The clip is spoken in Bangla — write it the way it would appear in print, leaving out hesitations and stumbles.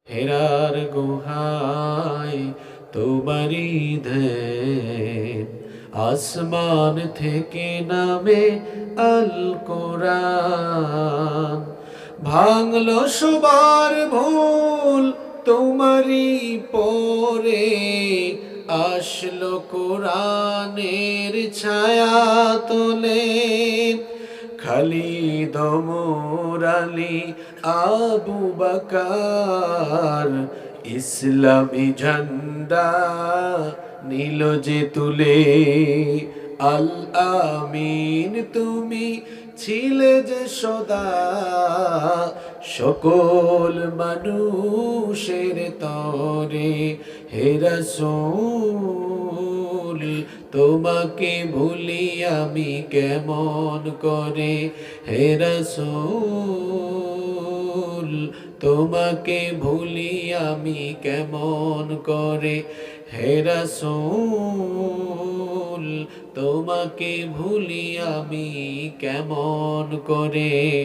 হেরার গুহায় তোমারি ধ্যান, আসমান থেকে নামে আল কোরআন। ভাঙলো সবার ভুল তোমারি পরে, আসলো কোরআনের ছায়া তোলে। খালিদ ওমর আলী আবু বকর, ইসলামী ঝান্ডা নীল যে তুলে। আল আমিন তুমি ছিলে যে সদা, সকল মানুষের তরে। হে রাসূল তোমাকে ভুলি আমি কেমন করে। হে রাসূল তোমাকে ভুলি আমি কেমন করে। হে রাসূল তোমাকে ভুলি আমি কেমন করে।